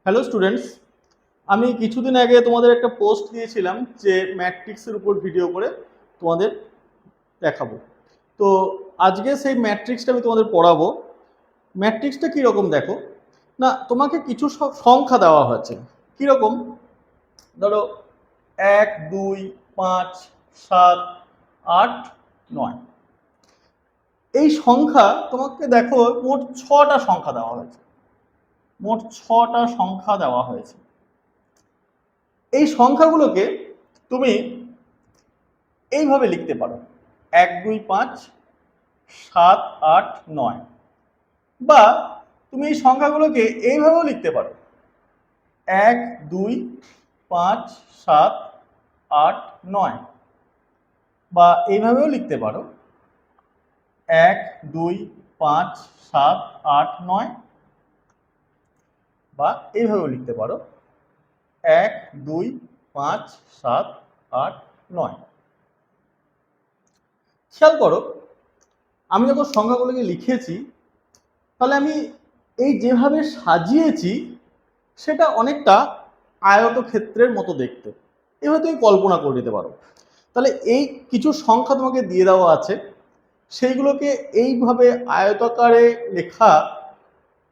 Hello students, আমি কিছুদিন আগে তোমাদের একটা পোস্ট দিয়েছিলাম যে ম্যাট্রিক্সের উপর ভিডিও করে তোমাদের দেখাবো। তো আজকে সেই ম্যাট্রিক্সটা আমি তোমাদের পড়াবো। ম্যাট্রিক্সটা কীরকম দেখো না, তোমাকে কিছু সংখ্যা দেওয়া হয়েছে। কীরকম? ধরো 1, 2, 5, 7, 8, 9। এই সংখ্যা তোমাকে দেখো মোট 6টা সংখ্যা দেওয়া হয়েছে। মোট 6টা সংখ্যা দেওয়া হয়েছে। এই সংখ্যাগুলোকে তুমি এইভাবে লিখতে পারো 1, 2, 5, 7, 8, 9। বা তুমি এই সংখ্যাগুলোকে এইভাবেও লিখতে পারো 1, 2, 5, 7, 8, 9। বা এইভাবেও লিখতে পারো 1, 2, 5, 7, 8, 9। বা এইভাবেও লিখতে পারো 1, 2, 5, 7, 8, 9। খেয়াল করো, আমি যখন সংখ্যাগুলোকে লিখেছি তাহলে আমি এই যেভাবে সাজিয়েছি সেটা অনেকটা আয়তক্ষেত্রের মতো দেখতে। এভাবে তুমি কল্পনা করে নিতে পারো। তাহলে এই কিছু সংখ্যা তোমাকে দিয়ে দেওয়া আছে, সেইগুলোকে এইভাবে আয়তাকারে লেখা,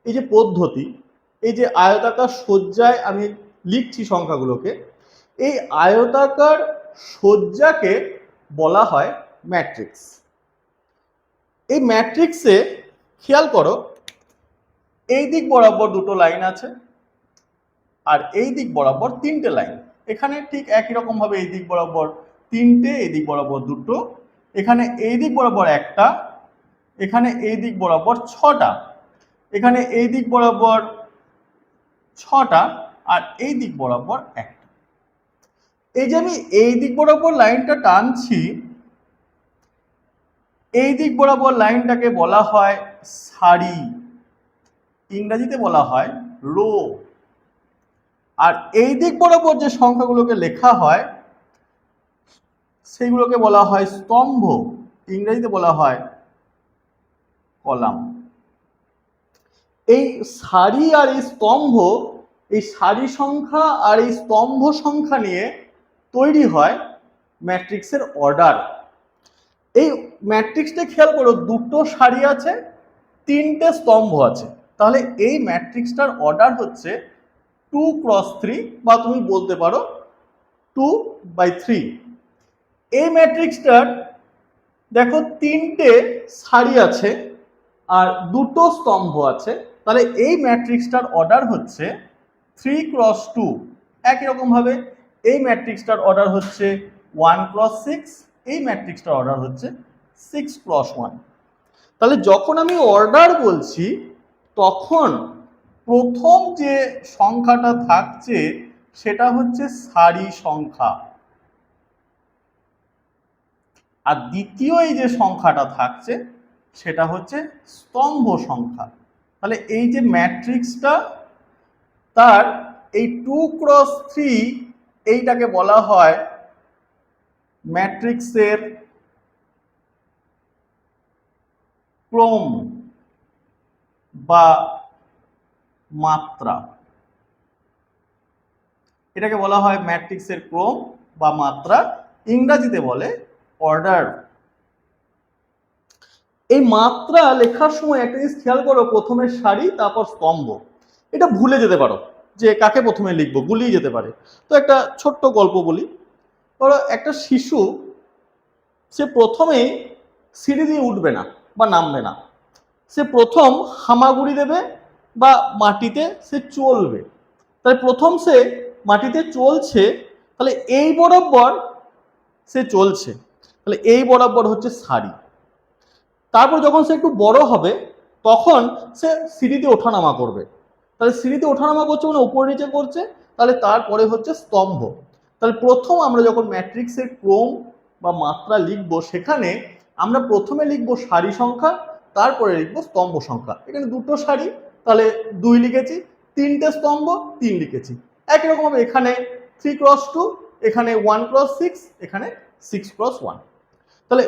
এই যে পদ্ধতি, এই যে আয়তাকার সজ্জায় আমি লিখছি সংখ্যাগুলোকে, এই আয়তাকার সজ্জাকে বলা হয় ম্যাট্রিক্স। এই ম্যাট্রিক্সে খেয়াল করো, এই দিক বরাবর দুটো লাইন আছে আর এই দিক বরাবর তিনটে লাইন। এখানে ঠিক একই রকম ভাবে এই দিক বরাবর তিনটে, এই দিক বরাবর দুটো, এখানে এই দিক বরাবর একটা, এখানে এই দিক বরাবর 6টা, এখানে এই দিক বরাবর 6টা আর এই দিক বরাবর একটা। এই যে আমি এই দিক বরাবর লাইনটা টানছি, এই দিক বরাবর লাইনটাকে বলা হয় সারি, ইংরেজিতে বলা হয় রো। আর এই দিক বরাবর যে সংখ্যাগুলোকে লেখা হয় সেইগুলোকে বলা হয় স্তম্ভ, ইংরেজিতে বলা হয় কলাম। এই সারি আর এই স্তম্ভ, এই সারি সংখ্যা আর এই স্তম্ভ সংখ্যা নিয়ে তৈরি হয় ম্যাট্রিক্সের অর্ডার। এই ম্যাট্রিক্সটা খেয়াল করো, দুটো সারি আছে, তিনটে স্তম্ভ আছে। তাহলে এই ম্যাট্রিক্সটার অর্ডার হচ্ছে 2 × 3, বা তুমি বলতে পারো 2/3। এই ম্যাট্রিক্সটার দেখো তিনটে সারি আছে আর দুটো স্তম্ভ আছে। তাহলে এই ম্যাট্রিক্সটার অর্ডার হচ্ছে 3 × 2। একই রকম ভাবে এই ম্যাট্রিক্সটার অর্ডার হচ্ছে 1 × 6, এই ম্যাট্রিক্সটার অর্ডার হচ্ছে 6 × 1। তাহলে যখন আমি অর্ডার বলছি তখন প্রথম যে সংখ্যাটা থাকছে সেটা হচ্ছে সারি সংখ্যা, আর দ্বিতীয় এই যে সংখ্যাটা থাকছে সেটা হচ্ছে স্তম্ভ সংখ্যা। তাহলে এই যে ম্যাট্রিক্সটা, তার এই 2 × 3 এইটাকে বলা হয় ম্যাট্রিক্সের ক্রম বা মাত্রা। এটাকে বলা হয় ম্যাট্রিক্সের ক্রম বা মাত্রা, ইংরেজিতে বলে অর্ডার। এই মাত্রা লেখার সময় একটা জিনিস খেয়াল করো, প্রথমে সারি তারপর স্তম্ভ। এটা ভুলে যেতে পারো যে কাকে প্রথমে লিখবো, গুলিয়ে যেতে পারে। তো একটা ছোট্ট গল্প বলি। ধরো একটা শিশু, সে প্রথমেই সিঁড়ি দিয়ে উঠবে না বা নামবে না, সে প্রথম হামাগুড়ি দেবে বা মাটিতে সে চলবে। তাই প্রথম সে মাটিতে চলছে, তাহলে এই বরাবর সে চলছে, তাহলে এই বরাবর হচ্ছে সারি। তারপর যখন সে একটু বড় হবে তখন সে সিঁড়িতে ওঠানামা করবে, তাহলে সিঁড়িতে ওঠানামা করছে মানে উপর নিচে করছে, তাহলে তারপরে হচ্ছে স্তম্ভ। তাহলে প্রথম আমরা যখন ম্যাট্রিক্সের ক্রম বা মাত্রা লিখবো সেখানে আমরা প্রথমে লিখবো সারি সংখ্যা, তারপরে লিখবো স্তম্ভ সংখ্যা। এখানে দুটো সারি তাহলে 2 লিখেছি, তিনটে স্তম্ভ 3 লিখেছি। একই রকমভাবে এখানে 3 × 2, এখানে 1 × 6, এখানে 6 × 1। তাহলে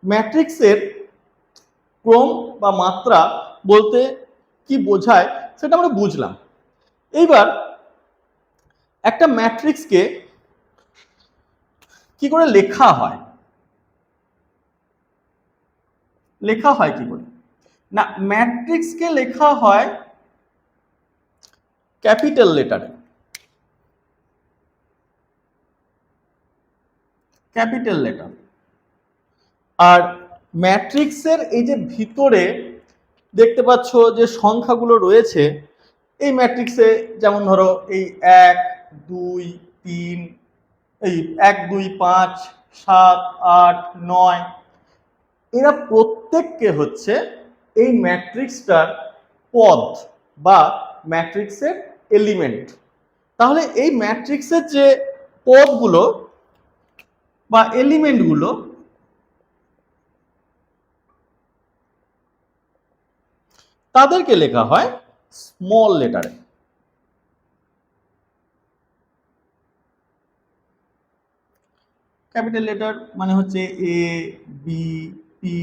ম্যাট্রিক্সের ক্রম বা মাত্রা বলতে কি বোঝায় সেটা আমরা বুঝলাম। এইবার একটা ম্যাট্রিক্সকে কি করে লেখা হয় কি করে? না, ম্যাট্রিক্সকে লেখা হয় ক্যাপিটাল লেটারে, ক্যাপিটাল লেটার। আর ম্যাট্রিক্সের এই যে ভিতরে দেখতে পাচ্ছ যে সংখ্যাগুলো রয়েছে, এই ম্যাট্রিক্সে যেমন ধরো এই 1 2 3, এই 1 2 5 7 8 9, এরা প্রত্যেককে হচ্ছে এই ম্যাট্রিক্সটার পদ বা ম্যাট্রিক্সের এলিমেন্ট। তাহলে এই ম্যাট্রিক্সের যে পদগুলো বা এলিমেন্টগুলো, তাদেরকে লেখা হয় স্মল লেটারে। ক্যাপিটাল লেটার মানে হচ্ছে এ বি পি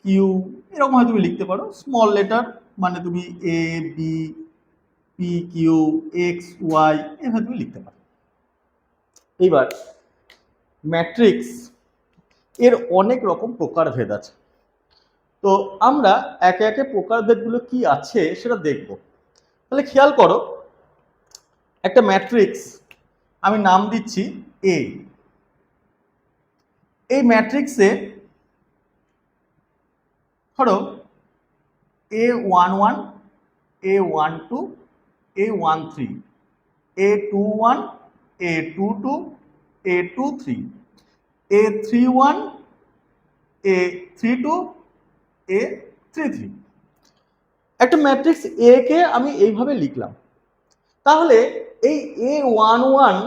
কিউ, এরকম হয় তুমি লিখতে পারো। স্মল লেটার মানে তুমি A B P Q X Y এভাবে তুমি লিখতে পারো। এইবার ম্যাট্রিক্স এর অনেক রকম প্রকারভেদ আছে, তো আমরা একে একে প্রকারভেদগুলো কি আছে সেটা দেখব। তাহলে খেয়াল করো, একটা ম্যাট্রিক্স আমি নাম দিচ্ছি এ। এই ম্যাট্রিক্সে ধরো A11 A12 A13 A21 A22 A23 A31 A32 A33। একটা ম্যাট্রিক্স এ কে আমি এইভাবে লিখলাম। তাহলে এই A11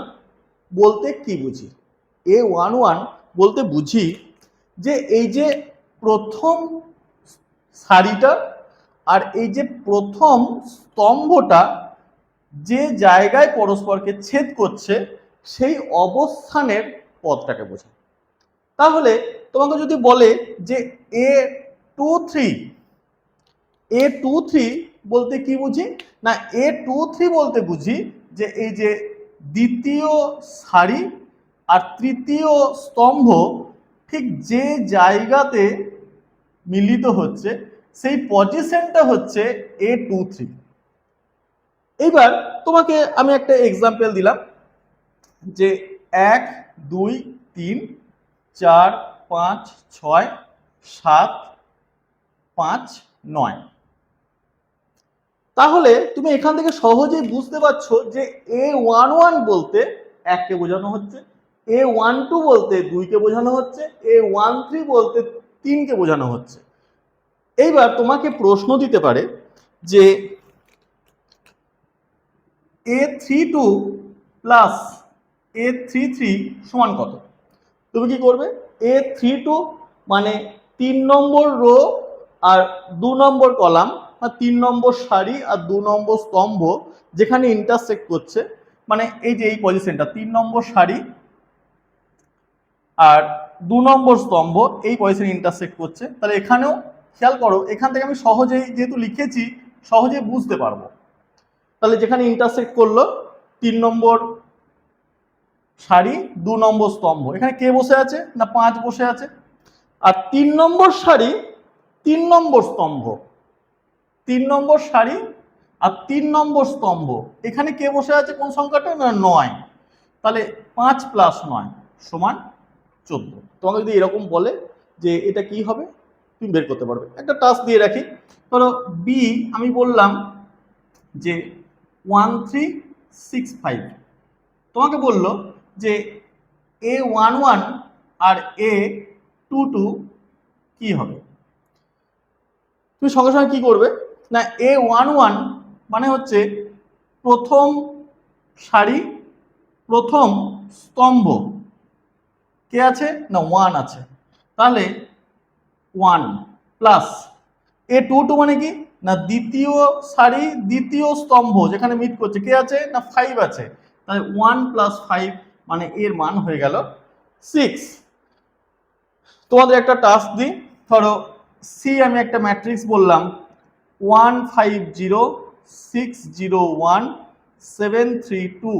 বলতে কি বুঝি? A11 বলতে বুঝি যে এই যে প্রথম সারিটা আর এই যে প্রথম স্তম্ভটা যে জায়গায় পরস্পরকে ছেদ করছে সেই অবস্থানের পদটাকে বোঝায়। তাহলে তোমাকে যদি বলে যে A23 বলতে কি বুঝি? না, A23 বলতে বুঝি যে এই যে দ্বিতীয় সারি আর তৃতীয় স্তম্ভ ঠিক যে জায়গাতে মিলিত হচ্ছে সেই পজিশনটা হচ্ছে A23। এইবার তোমাকে আমি একটা এক্সাম্পল দিলাম যে 1 2 3 4 5 6 7 5 9। তাহলে তুমি এখান থেকে সহজেই বুঝতে পারছো যে A11 বলতে 1 কে বোঝানো হচ্ছে, A12 বলতে 2 কে বোঝানো হচ্ছে, A13 বলতে 3 কে বোঝানো হচ্ছে। এইবার তোমাকে প্রশ্ন দিতে পারে যে A32 প্লাস A33 সমান কত? তুমি কি করবে? A32 মানে 3 নম্বর রো আর 2 নম্বর কলাম, আর 3 নম্বর সারি আর 2 নম্বর স্তম্ভ যেখানে ইন্টারসেক্ট করছে, মানে এই যে এই পজিশনটা 3 নম্বর সারি আর 2 নম্বর স্তম্ভ এই পজিশনে ইন্টারসেক্ট করছে। তাহলে এখানেও খেয়াল করো, এখান থেকে আমি সহজেই যেহেতু লিখেছি সহজেই বুঝতে পারবো। তাহলে যেখানে ইন্টারসেক্ট করলো 3 নম্বর সারি 2 নম্বর স্তম্ভ, এখানে কে বসে আছে? না 5 বসে আছে। আর 3 নম্বর সারি 3 নম্বর স্তম্ভ, 3 নম্বর সারি আর 3 নম্বর স্তম্ভ, এখানে কে বসে আছে? কোন সংখ্যাটা? না 9। তাহলে 5 প্লাস 9 সমান 14। তোমাকে যদি এরকম বলে যে এটা কি হবে, তুমি বের করতে পারবে। একটা টাস্ক দিয়ে রাখি, ধরো বি আমি বললাম যে 1365, তোমাকে বললো যে A11 আর A22 কি হবে? তুমি সঙ্গে সঙ্গে কি করবে? না, A11 মানে হচ্ছে প্রথম সারি প্রথম স্তম্ভ, কে আছে? না 1 আছে। তাহলে 1 প্লাস A22 মানে কি? না দ্বিতীয় সারি দ্বিতীয় স্তম্ভ যেখানে মিট করছে, কে আছে? না 5 আছে। তাহলে 1 প্লাস 5 মানে এর মান হয়ে গেল 6। তোমাদের একটা টাস্ক দিই, ধরো সি আমি একটা ম্যাট্রিক্স বললাম 1 5 0 6 0 1 732।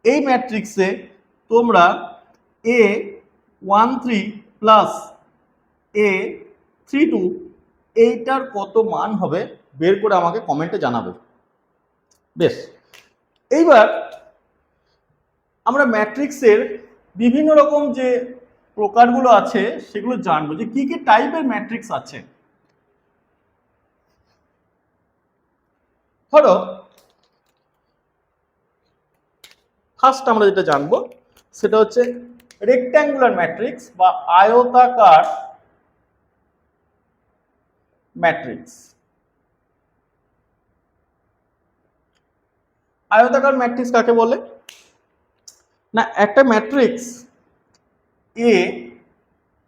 এই ম্যাট্রিক্সে তোমরা A13 প্লাস A32 এইটার কত মান হবে বের করে আমাকে কমেন্টে জানাবে। বেশ, এইবার আমরা ম্যাট্রিক্সের বিভিন্ন রকম যে প্রকারগুলো আছে সেগুলো জানবো, যে কি কি টাইপের ম্যাট্রিক্স আছে। ধরো ফার্স্ট আমরা যেটা জানবো সেটা হচ্ছে রেক্ট্যাঙ্গুলার ম্যাট্রিক্স বা আয়তাকার ম্যাট্রিক্স। আয়তাকার ম্যাট্রিক্স কাকে বলে না, একটা ম্যাট্রিক্স এ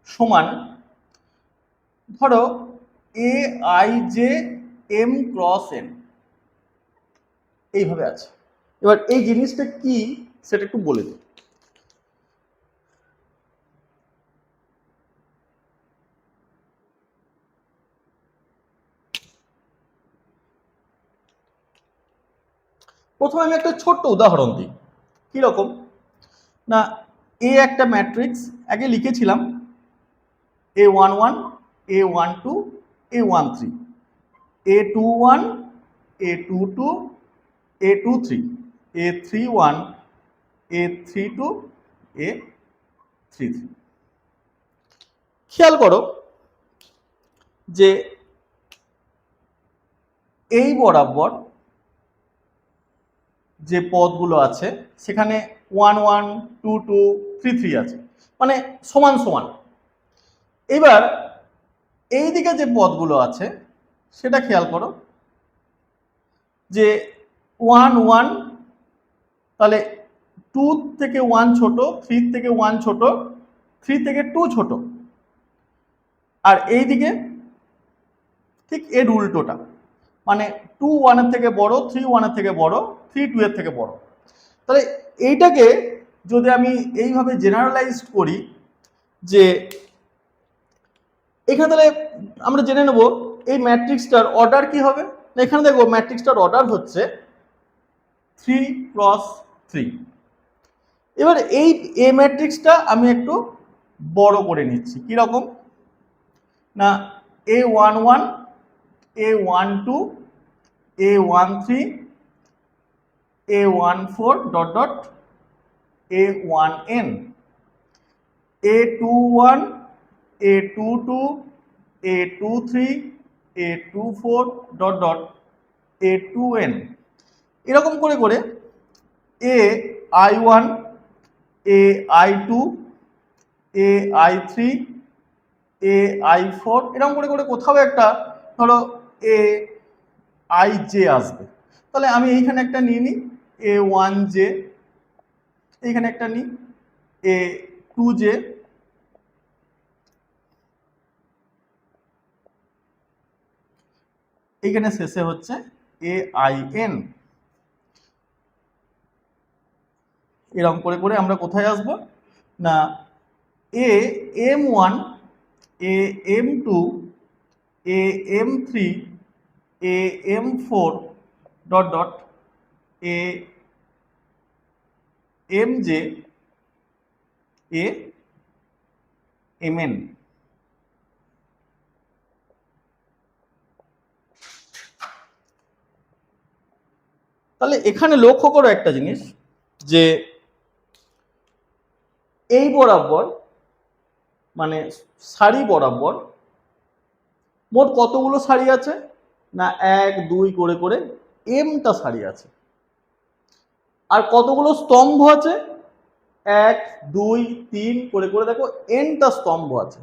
সমান ধরো A i j m cross n এইভাবে আছে। এবার এই জিনিসটা কি সেটা একটু বলে দিই। প্রথমে আমি একটা ছোট্ট উদাহরণ দিই। কিরকম না, এ একটা ম্যাট্রিক্স আগে লিখেছিলাম A11 A12 A13, A21 A22 A23 A31 A32 A33। খেয়াল করো যে এই বরাবর যে পদগুলো আছে সেখানে 1 1 2 2 3 3 আছে, মানে সমান সমান। এবার এই দিকে যে পদগুলো আছে সেটা খেয়াল করো যে 1 1, তাহলে 2 থেকে 1 ছোট, 3 থেকে 1 ছোট, 3 থেকে 2 ছোট, আর এই দিকে ঠিক এর উল্টোটা, মানে 2 1 এর থেকে বড়, 3 1 এর থেকে বড়, 3 2 এর থেকে বড়। তাহলে এইটাকে যদি আমি এইভাবে জেনারেলাইজড করি যে এখানে, তাহলে আমরা জেনে নেব এই ম্যাট্রিক্সটার অর্ডার কি হবে। এখানে দেখো ম্যাট্রিক্সটার অর্ডার হচ্ছে 3 ক্রস 3। এবার এই এ ম্যাট্রিক্সটা আমি একটু বড় করে নিচ্ছি। কিরকম না, A11 A12 A13 A14 dot dot A1n A21 A22 A23 A24 dot dot A2n। এরকম করে করে AI1 AI2 AI3 AI4 এরকম করে করে কোথাও একটা ধরো AIJ আসবে। তাহলে আমি এইখানে একটা নিয়ে নিই A1J, এইখানে একটা নিই A2J, এইখানে শেষে হচ্ছে AIN। এরকম করে করে আমরা কোথায় আসবো না AM1 AM2 AM3 AM4 dot dot AMJ AMN। তাহলে এখানে লক্ষ্য করো একটা জিনিস, যে এই বরাবর মানে সারি বরাবর মোট কতগুলো সারি আছে না 1 2 করে করে এমটা সারি আছে। আর কতগুলো স্তম্ভ আছে 1 2 3 করে করে দেখো এনটা স্তম্ভ আছে।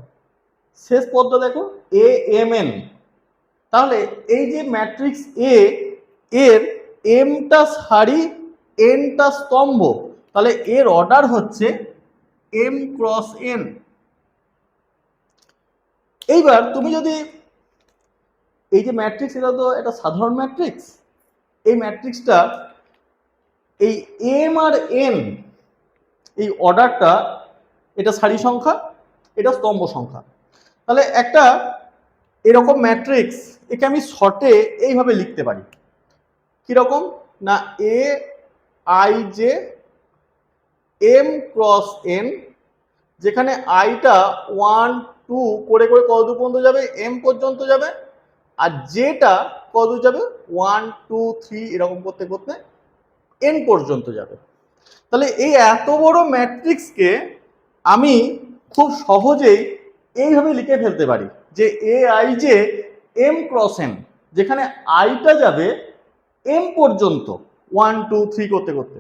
শেষ পদটা দেখো AMN। তাহলে এই যে ম্যাট্রিক্স এ এর এমটা সারি এনটা স্তম্ভ, তাহলে এর অর্ডার হচ্ছে M ক্রস N। এইবার তুমি যদি এই যে ম্যাট্রিক্স, এটা তো একটা সাধারণ ম্যাট্রিক্স, এই ম্যাট্রিক্সটা এই এম আর এন এই অর্ডারটা, এটা সারি সংখ্যা, এটা স্তম্ভ সংখ্যা। তাহলে একটা এরকম ম্যাট্রিক্স একে আমি শর্টে এইভাবে লিখতে পারি। কিরকম না A i j m cross n, যেখানে আইটা 1 2 করে করে কত দূর পর্যন্ত যাবে, এম পর্যন্ত যাবে, আর যেটা কত দূর যাবে 1 2 3 এরকম করতে করতে এন পর্যন্ত যাবে। তাহলে এই এত বড় ম্যাট্রিক্সকে আমি খুব সহজেই এইভাবে লিখে ফেলতে পারি যে A i j m cross n, যেখানে আইটা যাবে এম পর্যন্ত 1 2 3 করতে করতে,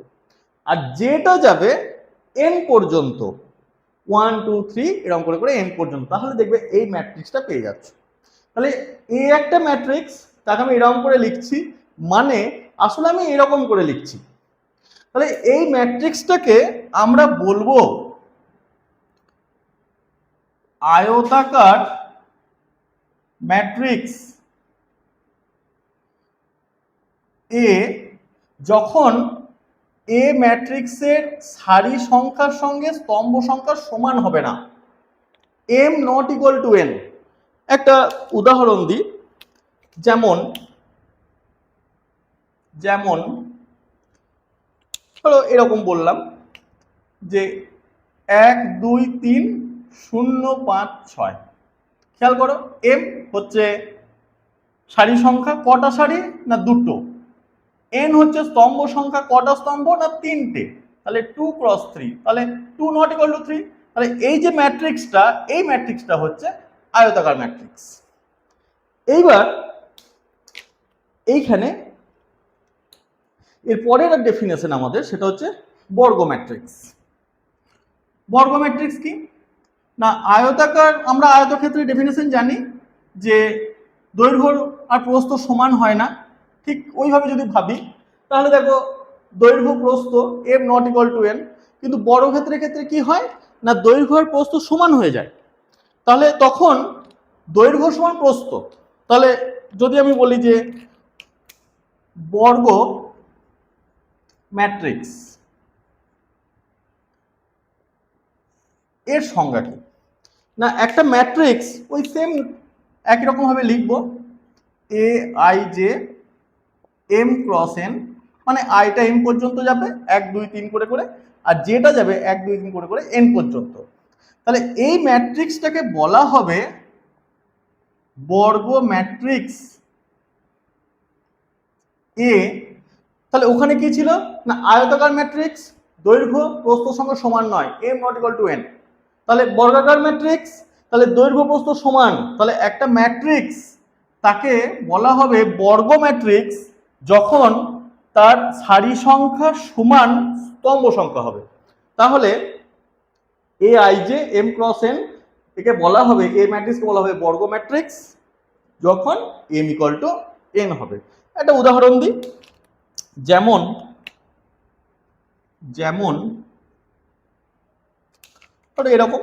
আর যেটা যাবে এন পর্যন্ত 1 2 3 এরকম করে করে এন পর্যন্ত। তাহলে দেখবে এই ম্যাট্রিক্সটা পেয়ে যাচ্ছে। তাহলে এই একটা ম্যাট্রিক্স, তাকে আমি এরকম করে লিখছি, মানে আসলে আমি এরকম করে লিখছি। তাহলে এই ম্যাট্রিক্সটাকে আমরা বলবো আয়তাকার ম্যাট্রিক্স এ, যখন এ ম্যাট্রিক্সের সারি সংখ্যার সঙ্গে স্তম্ভ সংখ্যার সমান হবে না, am not equal to N. একটা উদাহরণ দিই, যেমন যেমন ধরো এরকম বললাম যে 1 2 3 0 5 6। খেয়াল করো, এম হচ্ছে সারি সংখ্যা, কটা সারি না দুটো, এন হচ্ছে স্তম্ভ সংখ্যা, কটা স্তম্ভ না তিনটে, তাহলে 2 ক্রস 3, তাহলে 2 নট ইকুয়াল টু 3। তাহলে এই যে ম্যাট্রিক্সটা, এই ম্যাট্রিক্সটা হচ্ছে আয়তাকার ম্যাট্রিক্স। এইবার এইখানে এর পরের ডেফিনেশন আমাদের, সেটা হচ্ছে বর্গ ম্যাট্রিক্স। বর্গ ম্যাট্রিক্স কি না, আয়তাকার, আমরা আয়তক্ষেত্রের ডেফিনেশন জানি যে দৈর্ঘ্য আর প্রস্থ সমান হয় না। ঠিক ওইভাবে যদি ভাবি তাহলে দেখো দৈর্ঘ্য প্রস্থ am not equal to N, কিন্তু বর্গক্ষেত্রের ক্ষেত্রে কি হয় না, দৈর্ঘ্য আর প্রস্থ সমান হয়ে যায়। তাহলে তখন দৈর্ঘ্য সমান প্রস্থ, তাহলে যদি আমি বলি যে বর্গ ম্যাট্রিক্স এর সংজ্ঞা কি না, একটা ম্যাট্রিক্স ওই সেম একই রকম ভাবে লিখবো, A i j m cross n, মানে আইটা এম পর্যন্ত যাবে 1 2 3 করে করে, আর যেটা যাবে 1 2 3 করে করে এন পর্যন্ত। তাহলে এই ম্যাট্রিক্সটাকে বলা হবে বর্গ ম্যাট্রিক্স এ। তাহলে ওখানে কি ছিল না, আয়তাকার ম্যাট্রিক্স, দৈর্ঘ্য প্রস্থ সঙ্গে সমান নয়, am not equal to N. তাহলে বর্গাকার ম্যাট্রিক্স, তাহলে দৈর্ঘ্য প্রস্থ সমান, তাহলে একটা ম্যাট্রিক্স তাকে বলা হবে বর্গ ম্যাট্রিক্স যখন তার সারি সংখ্যা সমান স্তম্ভ সংখ্যা হবে। তাহলে A i j m cross n একে বলা হবে, এ ম্যাট্রিক্সকে বলা হবে বর্গ ম্যাট্রিক্স যখন এম ইকুয়াল টু এন হবে। একটা উদাহরণ দিই, যেমন যেমন এরকম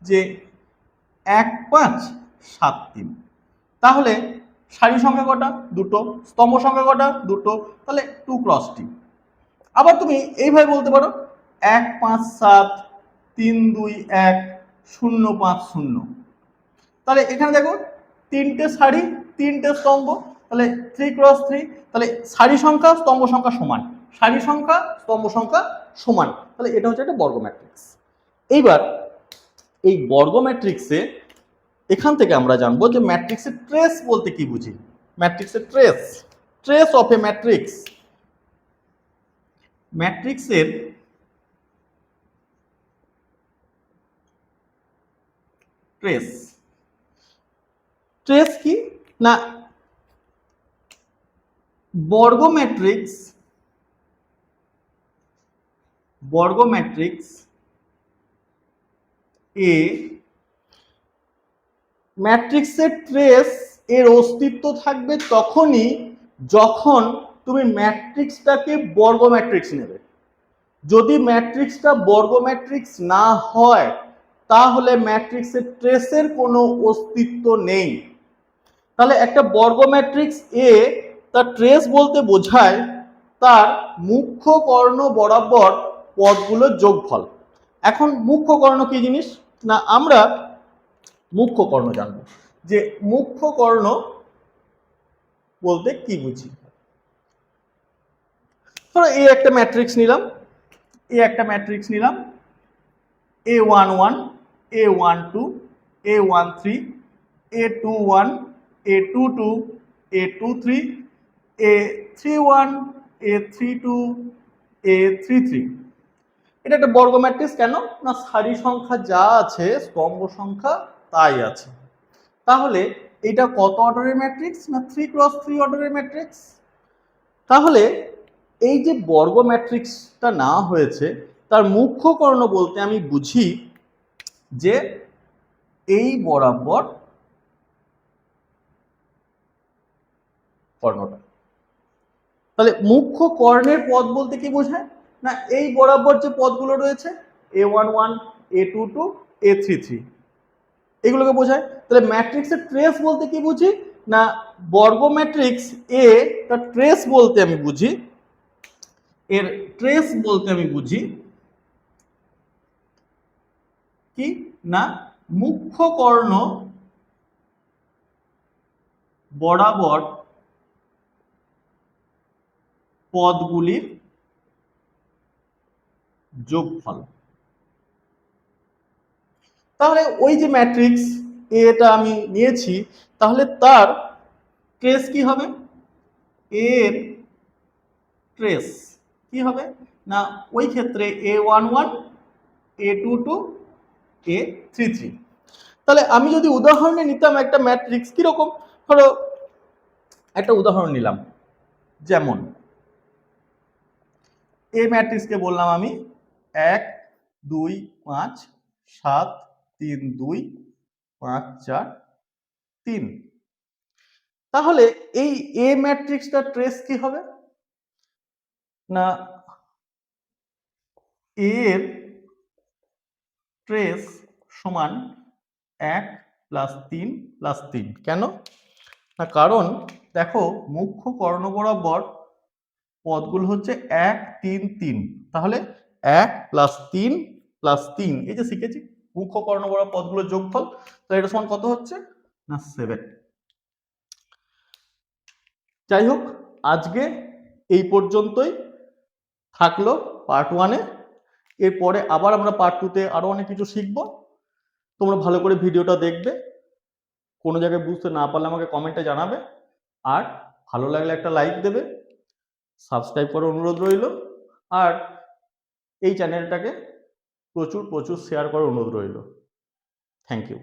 যে 1 5 7 3, তাহলে সারি সংখ্যা কটা, দুটো, স্তম্ভ সংখ্যা কটা, দুটো, তাহলে 2 ক্রস টি। আবার তুমি এইভাবে বলতে পারো 1 5 7 3 2 1 0 5 0। তাহলে এখানে দেখো তিনটে সারি, তিনটে স্তম্ভ, তাহলে 3 ক্রস 3, তাহলে সারি সংখ্যা স্তম্ভ সংখ্যা সমান, সারি সংখ্যা স্তম্ভ সংখ্যা সমান, তাহলে এটা হচ্ছে একটা বর্গ ম্যাট্রিক্স। এইবার এই বর্গ ম্যাট্রিক্সে এখান থেকে আমরা জানবো যে ম্যাট্রিক্সের ট্রেস বলতে কি বুঝি। ম্যাট্রিক্সের trace, trace of A matrix, ম্যাট্রিক্সের ট্রেস। ট্রেস কি না, বর্গ ম্যাট্রিক্স এ ম্যাট্রিক্সের ট্রেস এর অস্তিত্ব থাকবে তখনই যখন তুমি ম্যাট্রিক্সটাকে বর্গ ম্যাট্রিক্স নেবে। যদি ম্যাট্রিক্সটা বর্গ ম্যাট্রিক্স না হয় তাহলে ম্যাট্রিক্সের ট্রেসের কোনো অস্তিত্ব নেই। তাহলে একটা বর্গ ম্যাট্রিক্স এ, তার ট্রেস বলতে বোঝায় তার মুখ্য কর্ণ বরাবর পদগুলোর যোগফল। এখন মুখ্য কর্ণ কি জিনিস না, আমরা মুখ্য কর্ণ জানবো যে মুখ্য কর্ণ বলতে কি বুঝি। ধরো এ একটা ম্যাট্রিক্স নিলাম, A11, A12, A13, A21, A22, A23, A31, A32, A33। এটা একটা বর্গ ম্যাট্রিক্স। কেন না সারি সংখ্যা যা আছে স্তম্ভ সংখ্যা তাই আছে। তাহলে এটা কত অর্ডারের ম্যাট্রিক্স? না 3x3 অর্ডারের ম্যাট্রিক্স। তাহলে এই যে বর্গ ম্যাট্রিক্সটা না হয়েছে তার মুখ্য কর্ণ বলতে আমি বুঝি যে এই বরাবর কর্ণটা। তাহলে মুখ্য কর্ণের পদ বলতে কি বোঝায়? না এই বরাবর যে পদগুলো রয়েছে A11, A22, A33 এগুলোকে বোঝায়। তাহলে ম্যাট্রিক্সের ট্রেস বলতে কি বুঝি? না বর্গ ম্যাট্রিক্স এ তার ট্রেস বলতে আমি বুঝি, এর ট্রেস বলতে আমি বুঝি কি না মুখ্য কর্ণ বরাবর পদগুলির যোগফল। তাহলে ওই যে ম্যাট্রিক্স এটা আমি নিয়েছি, তাহলে তার ট্রেস কি হবে? এর ট্রেস কি হবে? না ওই ক্ষেত্রে A11, A22, A33। তাহলে আমি যদি উদাহরণে নিতাম একটা ম্যাট্রিক্স কিরকম, ধরো একটা উদাহরণ নিলাম, যেমন এই ম্যাট্রিক্সকে বললাম আমি 1 2 5 7 3 2 5 4 3। তাহলে এই এ ম্যাট্রিক্সটার ট্রেস কি হবে? না এর ট্রেস সমান 1 + 3 + 3। কেন না কারণ দেখো মুখ্য কর্ণ বরাবর পদগুলো হচ্ছে 1 3 3। তাহলে 1 + 3 + 3 এই যে শিখেছি মুখ্য কর্ণ বরাবর পদগুলোর যোগফল। তাহলে এটা সমান কত হচ্ছে? না 7। যাই হোক আজকে এই পর্যন্তই থাকলো পার্ট 1-এ। এরপরে আবার আমরা পার্ট 2-তে আরো অনেক কিছু শিখবো। তোমরা ভালো করে ভিডিওটা দেখবে, কোনো জায়গায় বুঝতে না পারলে আমাকে কমেন্টে জানাবে, আর ভালো লাগলে একটা লাইক দেবে, সাবস্ক্রাইব করার অনুরোধ রইল, আর এই চ্যানেলটাকে প্রচুর প্রচুর শেয়ার করার অনুরোধ রইল। Thank you.